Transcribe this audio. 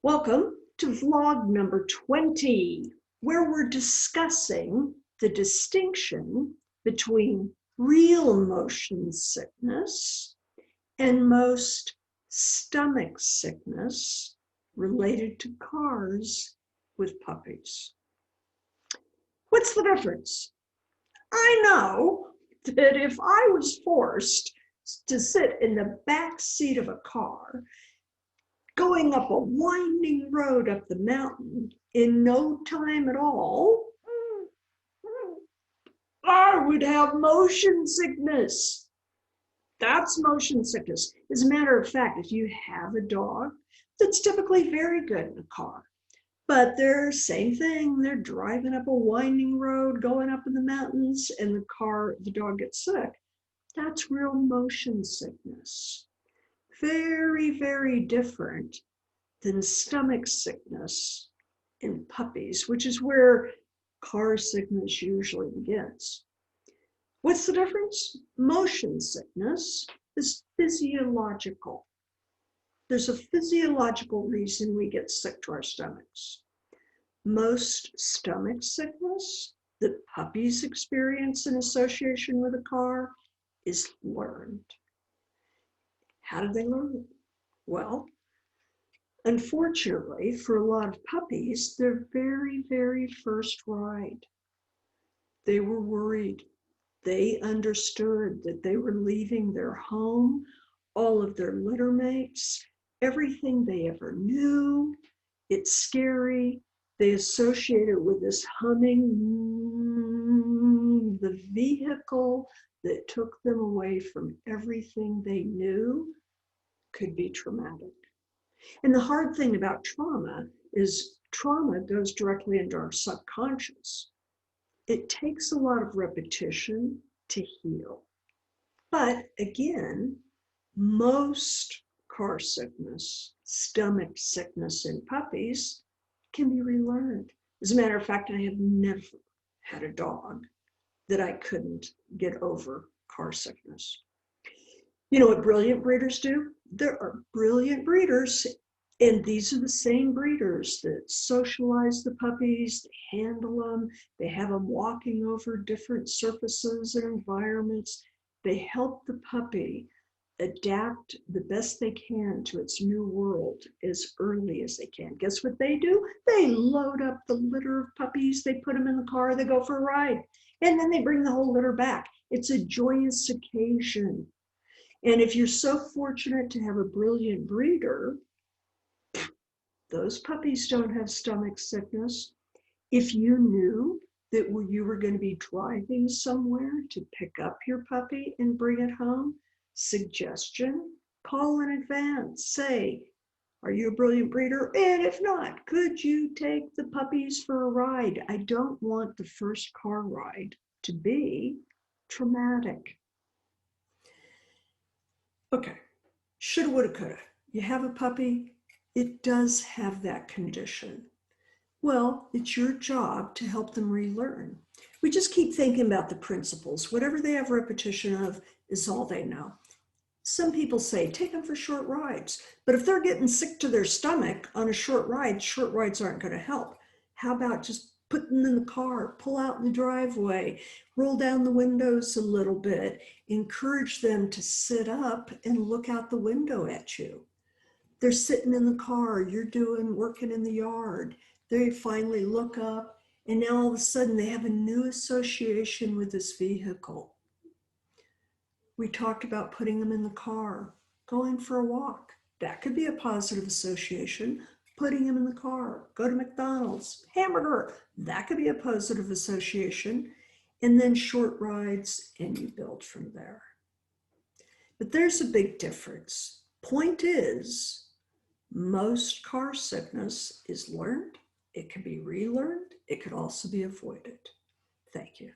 Welcome to vlog number 20, where we're discussing the distinction between real motion sickness and most stomach sickness related to cars with puppies. What's the difference? I know that if I was forced to sit in the back seat of a car going up a winding road up the mountain in no time at all, I would have motion sickness. That's motion sickness. As a matter of fact, if you have a dog that's typically very good in a car, but they're same thing, they're driving up a winding road, going up in the mountains, and the dog gets sick, that's real motion sickness. Very, very different than stomach sickness in puppies, which is where car sickness usually begins. What's the difference? Motion sickness is physiological. There's a physiological reason we get sick to our stomachs. Most stomach sickness that puppies experience in association with a car is learned. How did they learn it? Well, unfortunately, for a lot of puppies, their very, very first ride, they were worried. They understood that they were leaving their home, all of their litter mates, everything they ever knew. It's scary. They associate it with this humming, the vehicle that took them away from everything they knew could be traumatic. And the hard thing about trauma is trauma goes directly into our subconscious. It takes a lot of repetition to heal. But again, most car sickness, stomach sickness in puppies can be relearned. As a matter of fact, I have never had a dog that I couldn't get over car sickness. You know what brilliant breeders do? There are brilliant breeders, and these are the same breeders that socialize the puppies, they handle them, they have them walking over different surfaces and environments. They help the puppy adapt the best they can to its new world as early as they can. Guess what they do? They load up the litter of puppies, they put them in the car, they go for a ride, and then they bring the whole litter back. It's a joyous occasion. And if you're so fortunate to have a brilliant breeder, those puppies don't have stomach sickness. If you knew that you were going to be driving somewhere to pick up your puppy and bring it home, suggestion, call in advance. Say, are you a brilliant breeder? And if not, could you take the puppies for a ride? I don't want the first car ride to be traumatic. Okay, shoulda, woulda, coulda. You have a puppy, it does have that condition. Well, it's your job to help them relearn. We just keep thinking about the principles. Whatever they have repetition of is all they know. Some people say, take them for short rides. But if they're getting sick to their stomach on a short rides aren't going to help. How about just put them in the car, pull out in the driveway, roll down the windows a little bit, encourage them to sit up and look out the window at you. They're sitting in the car, you're working in the yard. They finally look up, and now all of a sudden they have a new association with this vehicle. We talked about putting them in the car, going for a walk. That could be a positive association. Putting them in the car, go to McDonald's, hamburger, that could be a positive association. And then short rides, and you build from there. But there's a big difference. Point is, most car sickness is learned. It can be relearned. It could also be avoided. Thank you.